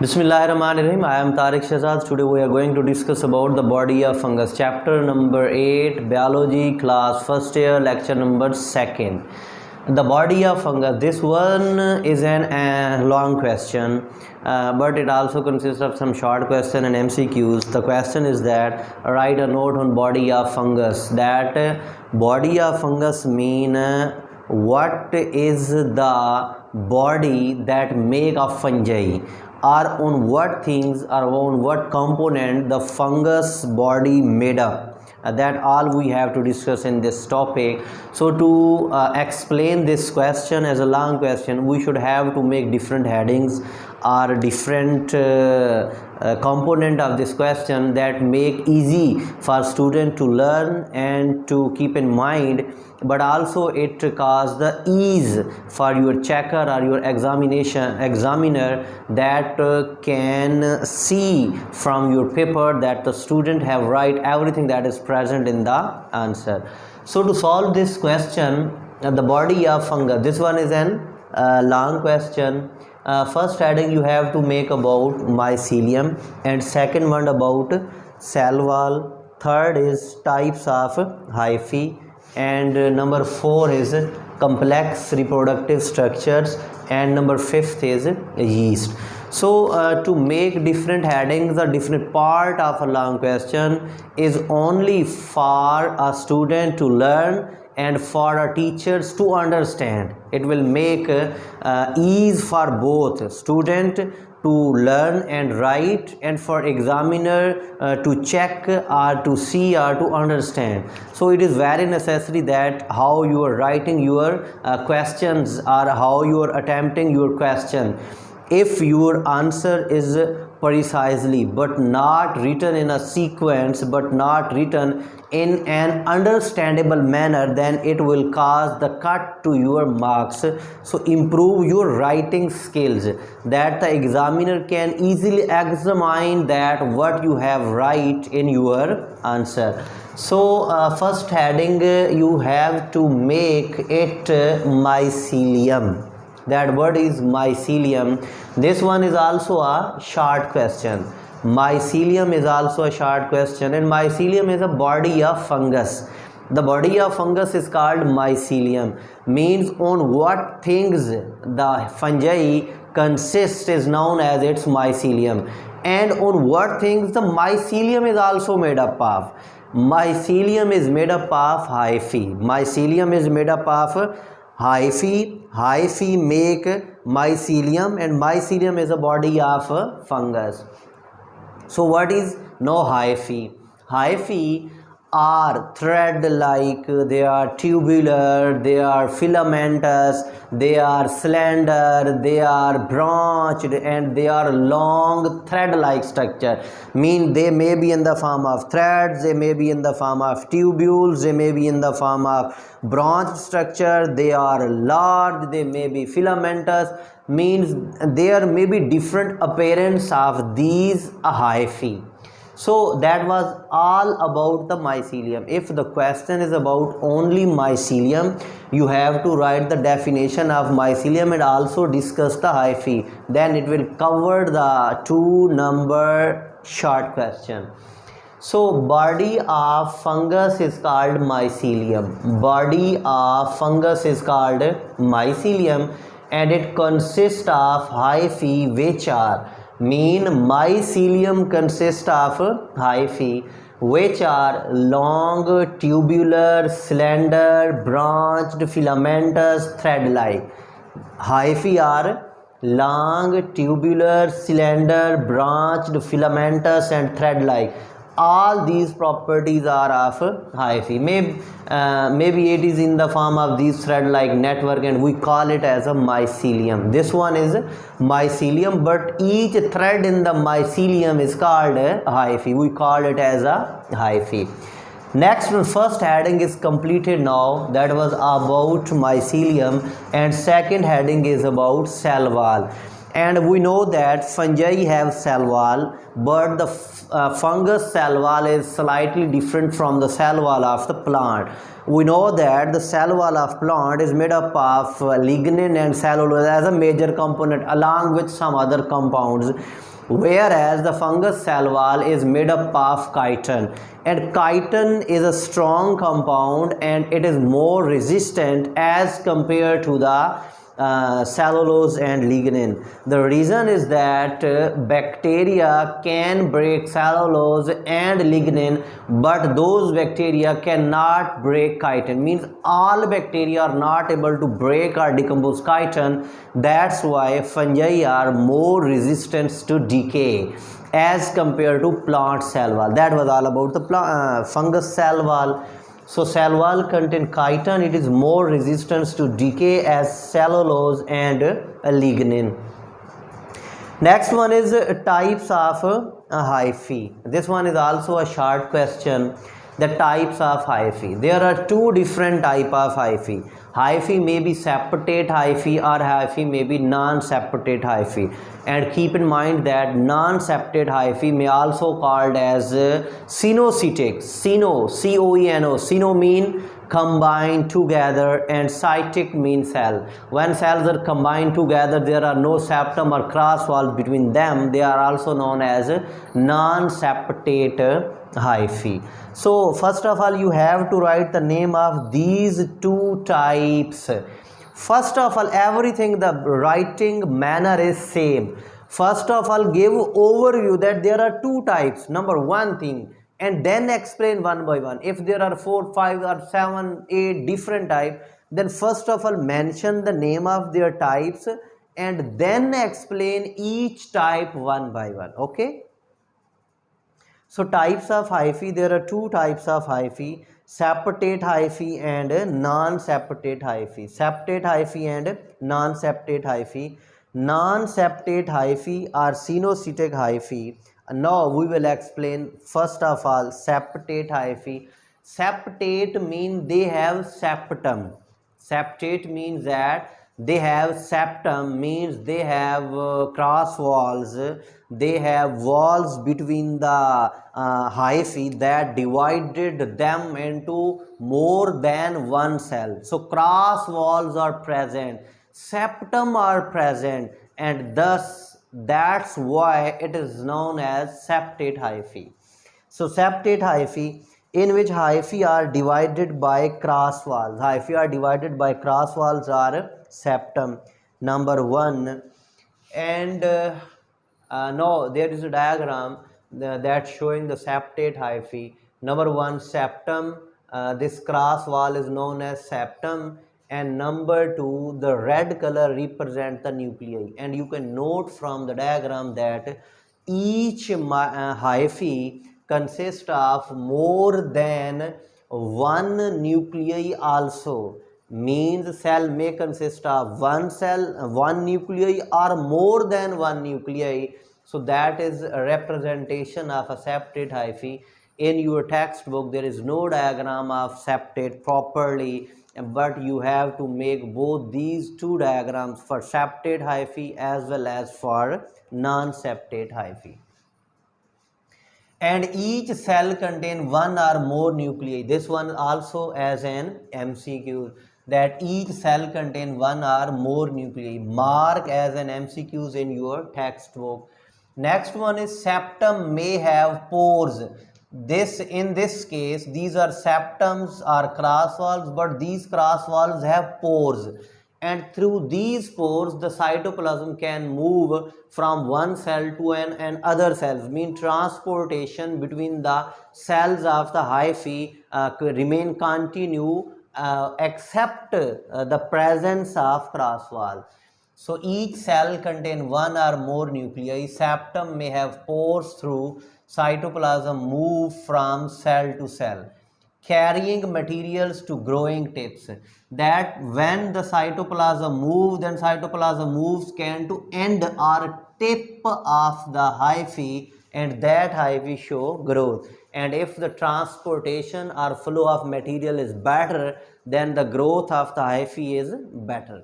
Bismillahirrahmanirrahim. I am Tariq Shahzad. Today we are going to discuss about the body of fungus. Chapter number 8, Biology, class first year, lecture number 2nd. The body of fungus. This one is a long question, but it also consists of some short question and MCQs. The question is that write a note on body of fungus. That body of fungus mean what is the body that make of fungi, or on what things or on what component the fungus body made up. That all we have to discuss in this topic. So to explain this question as a long question, we should have to make different headings or different component of this question that make easy for student to learn and to keep in mind, but also it cause the ease for your checker or your examiner that can see from your paper that the student have write everything that is present in the answer. So to solve this question, the body of fungus, this one is an long question. First heading you have to make about mycelium, and second one about cell wall, third is types of hyphae, and number 4 is complex reproductive structures, and number 5th is yeast. So to make different headings or different part of a long question is only for a student to learn and for our teachers to understand. It will make ease for both student to learn and write, and for examiner to check or to see or to understand. So it is very necessary that how you are writing your questions or how you are attempting your question. If your answer is precisely but not written in a sequence, but not written in an understandable manner, then it will cause the cut to your marks. So improve your writing skills, that the examiner can easily examine that what you have write in your answer. So first heading you have to make it mycelium. That word is mycelium. This one is also a short question. Mycelium is also a short question, and mycelium is a body of fungus. The body of fungus is called mycelium. Means on what things the fungi consist is known as its mycelium, and on what things the mycelium is also made up of. Mycelium is made up of hyphae. Mycelium is made up of hyphae. Hyphae make mycelium, and mycelium is a body of fungus. So what is no hyphae? Hyphae are thread like, they are tubular, they are filamentous, they are slender, they are branched, and they are long thread like structure. Mean they may be in the form of threads, they may be in the form of tubules, they may be in the form of branched structure, they are large, they may be filamentous. Means there may be different appearance of these hyphae. So that was all about the mycelium. If the question is about only mycelium, you have to write the definition of mycelium and also discuss the hyphae. Then it will cover the 2-number short question. So body of fungus is called mycelium. Body of fungus is called mycelium, and it consists of hyphae, which are, mean mycelium consists of hyphae which are long, tubular, slender, branched, filamentous, thread-like. Hyphae are long, tubular, slender, branched, filamentous, and thread-like. All these properties are of hyphae. Maybe it is in the form of these thread-like network, and we call it as a mycelium. This one is mycelium, but each thread in the mycelium is called a hyphae. We call it as a hyphae. Next one, first heading is completed now. That was about mycelium, and second heading is about cell wall. And we know that fungi have cell wall, but the fungus cell wall is slightly different from the cell wall of the plant. We know that the cell wall of plant is made up of lignin and cellulose as a major component, along with some other compounds. whereas the fungus cell wall is made up of chitin, and chitin is a strong compound and it is more resistant as compared to the cellulose and lignin. The reason is that bacteria can break cellulose and lignin, but those bacteria cannot break chitin. Means all bacteria are not able to break or decompose chitin. That's why fungi are more resistant to decay as compared to plant cell wall. That was all about the fungus cell wall. So cell wall contain chitin, it is more resistant to decay as cellulose and lignin. Next one is types of hyphae. This one is also a short question. The types of hyphae. There are two different type of hyphae. Hyphae may be septate hyphae or hyphae may be non-septate hyphae. And keep in mind that non-septate hyphae may also called as cenocytic. Ceno, C-O-E-N-O. Ceno mean combined together and cytic means cell. When cells are combined together, there are no septum or cross walls between them. They are also known as non-septate hyphae. So first of all, you have to write the name of these two types. First of all, everything, the writing manner is same. First of all, give overview that there are two types. Number one thing, and then explain one by one. If there are 4, 5 or 7, 8 different types, then first of all mention the name of their types and then explain each type one by one. Okay. So types of hyphae, there are two types of hyphae, septate hyphae and non-septate hyphae. Septate hyphae and non-septate hyphae. Non-septate hyphae are cenocytic hyphae. Now we will explain first of all septate hyphae. Septate means they have septum. Septate means that they have septum, means they have cross walls, they have walls between the hyphae that divided them into more than one cell. So cross walls are present, septum are present, and thus that's why it is known as septate hyphae. So septate hyphae, in which hyphae are divided by cross walls. Hyphae are divided by cross walls are septum, number one. And now there is a diagram that showing the septate hyphae. Number one, septum. This cross wall is known as septum. And number two, the red color represent the nuclei. And you can note from the diagram that each hyphae consists of more than one nuclei also. Means cell may consist of one cell, one nuclei or more than one nuclei. So that is a representation of a septate hyphae. In your textbook there is no diagram of septate properly, but you have to make both these two diagrams for septate hyphae as well as for non-septate hyphae. And each cell contains one or more nuclei. This one also as an MCQ, that each cell contains one or more nuclei. Mark as an MCQs in your textbook. Next one is septum may have pores. In this case, these are septums or cross walls, but these cross walls have pores. And through these pores, the cytoplasm can move from one cell to an other cells. Mean transportation between the cells of the hyphae remain continue except the presence of cross wall. So each cell contains one or more nuclei. Septum may have pores through cytoplasm move from cell to cell, carrying materials to growing tips. That when the cytoplasm moves, then cytoplasm moves can to end or tip of the hyphae, and that hyphae show growth. And if the transportation or flow of material is better, then the growth of the hyphae is better.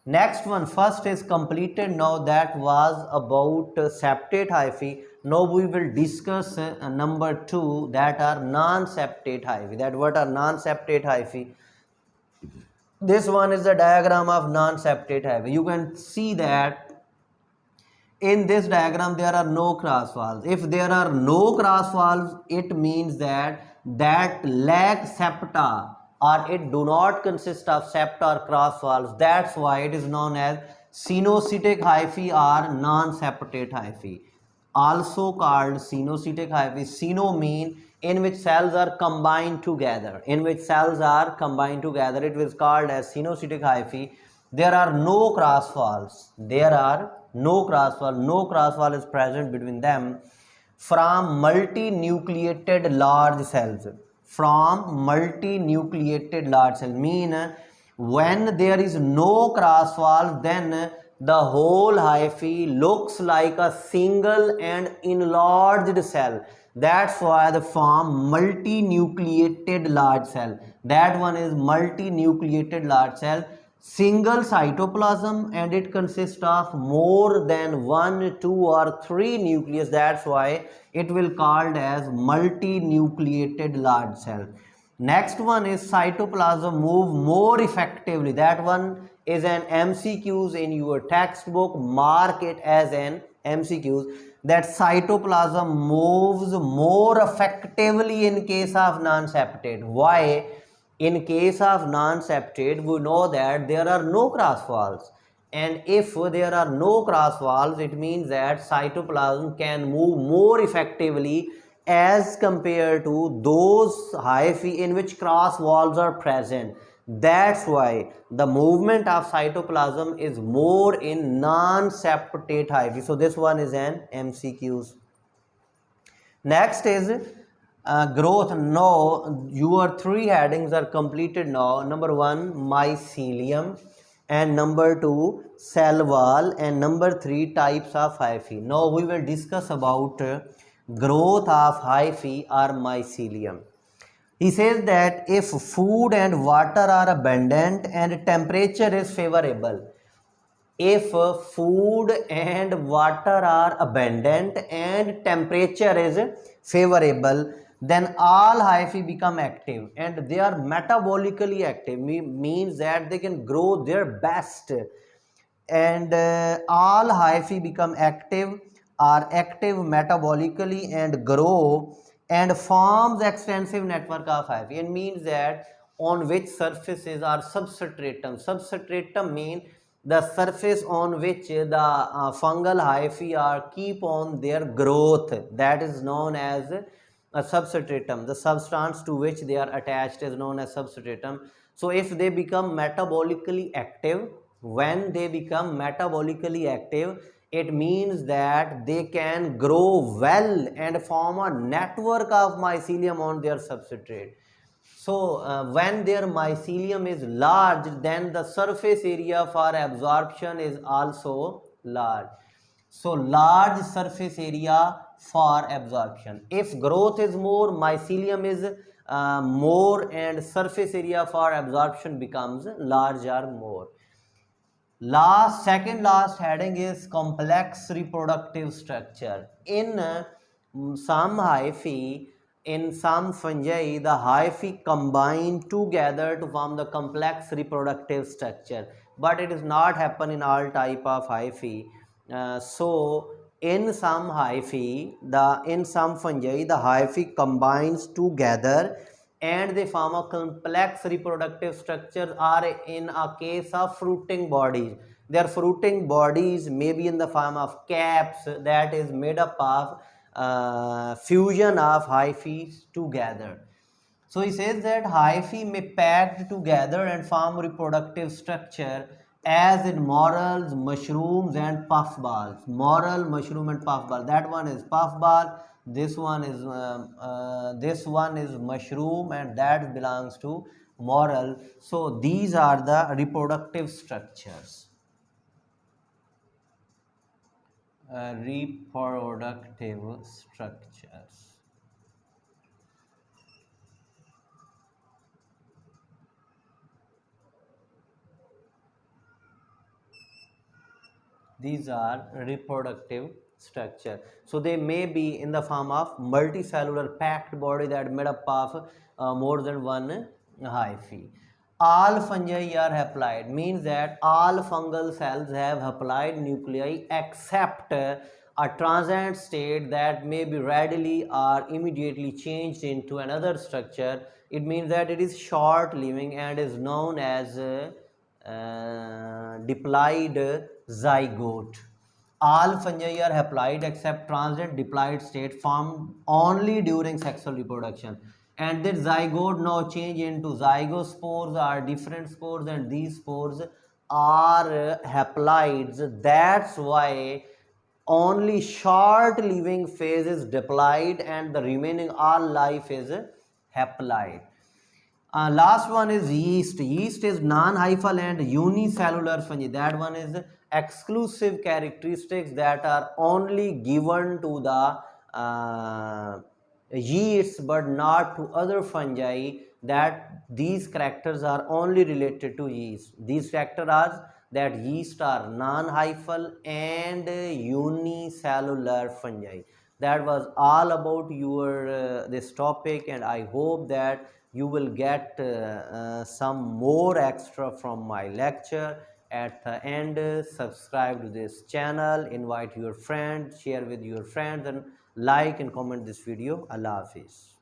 Next one, first is completed. Now that was about septate hyphae. Now we will discuss number two, that are non-septate hyphae. That what are non-septate hyphae? This one is the diagram of non-septate hyphae. You can see that In this diagram there are no cross walls. If there are no cross walls, it means that lack septa, or it do not consist of septa or cross walls. That's why it is known as cenocytic hyphae or non-septate hyphae, also called cenocytic hyphae. Ceno mean in which cells are combined together. In which cells are combined together, it was called as cenocytic hyphae. There are no cross walls. There are no cross wall. No cross wall is present between them. From multinucleated large cells. From multinucleated large cells mean when there is no cross wall, then the whole hyphae looks like a single and enlarged cell. That's why they form multinucleated large cell. That one is multinucleated large cell, single cytoplasm, and it consists of more than 1, 2 or 3 nucleus. That's why it will called as multinucleated large cell. Next one is cytoplasm move more effectively. That one is an MCQs in your textbook. Mark it as an MCQs, that cytoplasm moves more effectively in case of non-septate. Why? In case of non-septate, we know that there are no cross walls, and if there are no cross walls, it means that cytoplasm can move more effectively as compared to those hyphae in which cross walls are present. That's why the movement of cytoplasm is more in non-septate hyphae. So this one is an MCQs. Next is growth. Now your 3 headings are completed now. Number 1 mycelium, and number 2 cell wall, and number 3 types of hyphae. Now we will discuss about growth of hyphae or mycelium. He says that if food and water are abundant and temperature is favorable, if food and water are abundant and temperature is favorable, then all hyphae become active, and they are metabolically active. Means that they can grow their best, and all hyphae become active, are active metabolically and grow and forms extensive network of hyphae. It means that on which surfaces are substratum. Substratum mean the surface on which the fungal hyphae are keep on their growth. That is known as a substratum. The substance to which they are attached is known as substratum. So if they become metabolically active, when they become metabolically active, it means that they can grow well and form a network of mycelium on their substrate. So when their mycelium is large, then the surface area for absorption is also large. So large surface area for absorption. If growth is more, mycelium is more, and surface area for absorption becomes larger more. Second last heading is complex reproductive structure. In some hyphae, in some fungi, the hyphae combine together to form the complex reproductive structure, but it does not happen in all type of hyphae. So in some hyphae, in some fungi, the hyphae combines together and they form a complex reproductive structure, or in a case of fruiting bodies, their fruiting bodies may be in the form of caps that is made up of fusion of hyphae together. So he says that hyphae may packed together and form reproductive structure as in morels, mushrooms and puffballs. Morel, mushroom and puffball. That one is puffball. This one is mushroom, and that belongs to morel. So these are the reproductive structures. Reproductive structures. These are reproductive structure. So they may be in the form of multicellular packed body that made up of more than one hyphae. All fungi are haploid, means that all fungal cells have haploid nuclei except a transient state that may be readily or immediately changed into another structure. It means that it is short living and is known as diploid zygote. All fungi are haploid except transient diploid state formed only during sexual reproduction. And this zygote now change into zygospores are different spores, and these spores are haploids. That's why only short living phase is diploid and the remaining all life is haploid. Last one is yeast. Yeast is non-hyphal and unicellular fungi. That one is exclusive characteristics that are only given to the yeasts but not to other fungi. That these characters are only related to yeast. These characters are that yeast are non-hyphal and unicellular fungi. That was all about your this topic, and I hope that you will get some more extra from my lecture. At the end, subscribe to this channel, invite your friends, share with your friends, and like and comment this video. Allah Hafiz.